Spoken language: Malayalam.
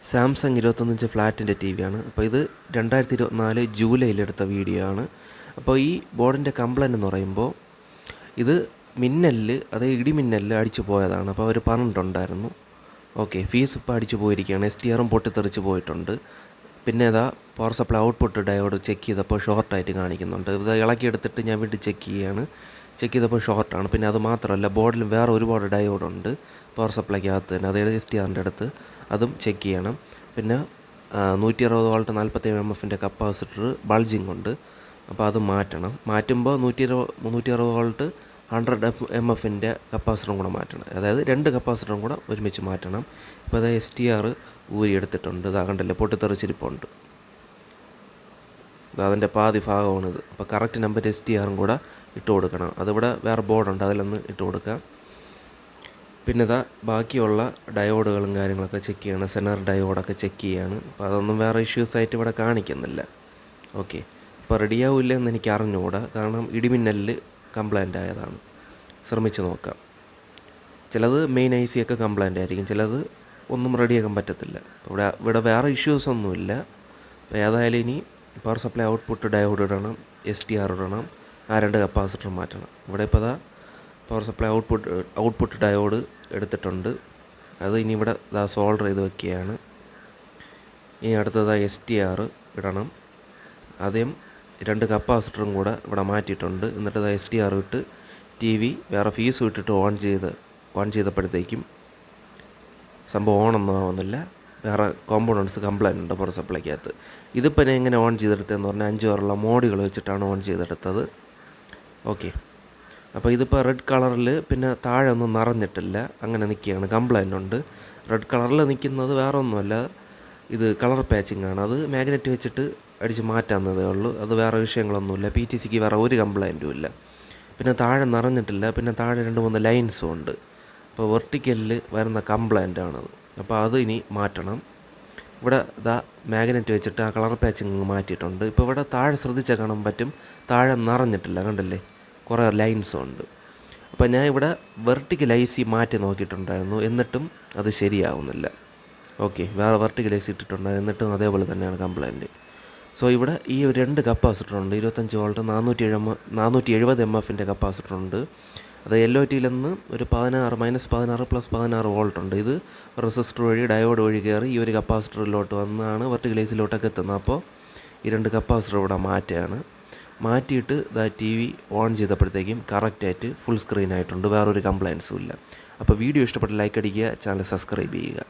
സാംസങ് 21 ഇഞ്ച് ഫ്ലാറ്റിൻ്റെ ടി വിയാണ്. അപ്പോൾ ഇത് 2024 ജൂലൈയിലെടുത്ത വീഡിയോ ആണ്. അപ്പോൾ ഈ ബോർഡിൻ്റെ കംപ്ലൈൻറ്റ് എന്ന് പറയുമ്പോൾ ഇത് മിന്നലിൽ ഇടിമിന്നലിൽ അടിച്ചു പോയതാണ്. അപ്പോൾ അവർ പറഞ്ഞിട്ടുണ്ടായിരുന്നു. ഓക്കെ, ഫീസ് ഇപ്പോൾ അടിച്ചു പോയിരിക്കുകയാണ്. STRഉം പൊട്ടിത്തെറിച്ച് പോയിട്ടുണ്ട്. പിന്നെ power supply output diode check ചെയ്തപ്പോൾ ഷോർട്ടായിട്ട് കാണിക്കുന്നുണ്ട്. ഇത് ഇളക്കിയെടുത്തിട്ട് ഞാൻ വീണ്ടും ചെക്ക് ചെയ്തപ്പോൾ ഷോർട്ടാണ്. പിന്നെ അത് മാത്രമല്ല, ബോർഡിലും വേറെ ഒരുപാട് ഡയോഡുണ്ട് പവർ സപ്ലൈക്കകത്ത് തന്നെ, അതായത് STRൻ്റെ അടുത്ത്. അതും ചെക്ക് ചെയ്യണം. പിന്നെ 160 വോൾട്ട് 47 mmFൻ്റെ കപ്പാസിറ്റർ ബൾജിങ് ഉണ്ട്. അപ്പോൾ അത് മാറ്റുമ്പോൾ 160 വോൾട്ട് 100 mmFൻ്റെ കപ്പാസിറ്ററും കൂടെ മാറ്റണം. അതായത് 2 കപ്പാസിറ്ററും കൂടെ ഒരുമിച്ച് മാറ്റണം. ഇപ്പോൾ അത് STR ഊരിയെടുത്തിട്ടുണ്ട്. കണ്ടില്ലേ, പൊട്ടിത്തെറിച്ചിരിപ്പുണ്ട്. അതിൻ്റെ പാതി ഭാഗമാണിത്. അപ്പോൾ കറക്റ്റ് നമ്പർ STRഉം കൂടെ ഇട്ട് കൊടുക്കണം. അതിവിടെ വേറെ ബോർഡുണ്ട്, അതിലൊന്ന് ഇട്ട് കൊടുക്കാം. പിന്നെ ബാക്കിയുള്ള ഡയോഡുകളും കാര്യങ്ങളൊക്കെ ചെക്ക് ചെയ്യണം. സെനർ ഡയോഡൊക്കെ ചെക്ക് ചെയ്യാണ്. അപ്പോൾ അതൊന്നും വേറെ ഇഷ്യൂസായിട്ട് ഇവിടെ കാണിക്കുന്നില്ല. ഓക്കെ, ഇപ്പോൾ റെഡിയാവില്ല എന്ന് എനിക്ക് അറിഞ്ഞുകൂടാ, കാരണം ഇടിമിന്നലിൽ കംപ്ലൈൻ്റ് ആയതാണ്. ശ്രമിച്ച് നോക്കാം. ചിലത് മെയിൻ IC ഒക്കെ കംപ്ലൈൻ്റ് ആയിരിക്കും, ചിലത് ഒന്നും റെഡിയാക്കാൻ പറ്റത്തില്ല. ഇവിടെ വേറെ ഇഷ്യൂസൊന്നുമില്ല. അപ്പോൾ ഏതായാലും ഇനി പവർ സപ്ലൈ ഔട്ട്പുട്ട് ഡയോഡ് ഇടണം, STR ഇടണം, ആ 2 കപ്പാസിറ്റർ മാറ്റണം. ഇവിടെ ഇപ്പോൾ പവർ സപ്ലൈ ഔട്ട്പുട്ട് ഡയോഡ് എടുത്തിട്ടുണ്ട്. അത് ഇനി ഇവിടെ സോൾഡർ ചെയ്ത് വെക്കുകയാണ്. ഇനി അടുത്തത് STR ഇടണം. ആദ്യം 2 കപ്പാസിറ്ററും കൂടെ ഇവിടെ മാറ്റിയിട്ടുണ്ട്. എന്നിട്ട് STR ഇട്ട് TV വേറെ ഫീസ് ഇട്ടിട്ട് ഓൺ ചെയ്തപ്പോഴത്തേക്കും സംഭവം ഓണൊന്നും ആവുന്നില്ല. വേറെ കോമ്പോണൻറ്റ്സ് കംപ്ലൈൻ്റ് ഉണ്ട് പവർ സപ്ലൈക്കകത്ത്. ഇതിപ്പോൾ ഞാൻ എങ്ങനെ ഓൺ ചെയ്തെടുത്തതെന്ന് പറഞ്ഞാൽ 5 പേരുള്ള മോഡുകൾ വെച്ചിട്ടാണ് ഓൺ ചെയ്തെടുത്തത്. ഓക്കെ, അപ്പോൾ ഇതിപ്പോൾ റെഡ് കളറിൽ പിന്നെ താഴെ ഒന്നും നിറഞ്ഞിട്ടില്ല, അങ്ങനെ നിൽക്കുകയാണ്. കംപ്ലൈൻ്റ് ഉണ്ട്. റെഡ് കളറിൽ നിൽക്കുന്നത് വേറെ ഒന്നുമല്ല, ഇത് കളർ പാച്ചിങ് ആണ്. അത് മാഗ്നറ്റ് വെച്ചിട്ട് അടിച്ച് മാറ്റാവുന്നതേ ഉള്ളൂ. അത് വേറെ വിഷയങ്ങളൊന്നുമില്ല. PTCക്ക് വേറെ ഒരു കംപ്ലൈൻറ്റും ഇല്ല. പിന്നെ താഴെ നിറഞ്ഞിട്ടില്ല. പിന്നെ താഴെ 2-3 ലൈൻസും ഉണ്ട്. അപ്പോൾ വെർട്ടിക്കലിൽ വരുന്ന കംപ്ലൈൻ്റാണത്. അപ്പോൾ അത് ഇനി മാറ്റണം. ഇവിടെ മാഗ്നറ്റ് വെച്ചിട്ട് ആ കളർ പാച്ചിങ് മാറ്റിയിട്ടുണ്ട്. ഇപ്പോൾ ഇവിടെ താഴെ ശ്രദ്ധിച്ചാൽ കാണാൻ പറ്റും, താഴെ നിറഞ്ഞിട്ടില്ല, കണ്ടില്ലേ, കുറേ ലൈൻസും ഉണ്ട്. അപ്പോൾ ഞാൻ ഇവിടെ വെർട്ടിക്കൽ IC മാറ്റി നോക്കിയിട്ടുണ്ടായിരുന്നു, എന്നിട്ടും അത് ശരിയാവുന്നില്ല. ഓക്കെ, വേറെ വെർട്ടിക്കൽ IC ഇട്ടിട്ടുണ്ടായിരുന്നു, എന്നിട്ടും അതേപോലെ തന്നെയാണ് കംപ്ലൈൻറ്റ്. സോ ഇവിടെ ഈ 2 കപ്പാസിറ്റർ ഉണ്ട്. 25 വോൾട്ട് 470 mmFൻ്റെ കപ്പാസിറ്റർ ഉണ്ട്. അത് LOTയിൽ നിന്ന് ഒരു -16 +16 വോൾട്ട് ഉണ്ട്. ഇത് റെസിസ്റ്റർ വഴി ഡയോഡ് വഴി കയറി ഈ ഒരു കപ്പാസിറ്ററിലോട്ട് വന്നാണ് വെർട്ടിക്കൽ ICയിലോട്ടൊക്കെ എത്തുന്നത്. അപ്പോൾ ഈ 2 കപ്പാസിറ്റർ ഇവിടെ മാറ്റിയിട്ട് TV ഓൺ ചെയ്തപ്പോഴത്തേക്കും കറക്റ്റായിട്ട് ഫുൾ സ്ക്രീൻ ആയിട്ടുണ്ട്. വേറൊരു കംപ്ലൈൻസും ഇല്ല. അപ്പോൾ വീഡിയോ ഇഷ്ടപ്പെട്ട ലൈക്ക് അടിക്കുക, ചാനൽ സബ്സ്ക്രൈബ് ചെയ്യുക.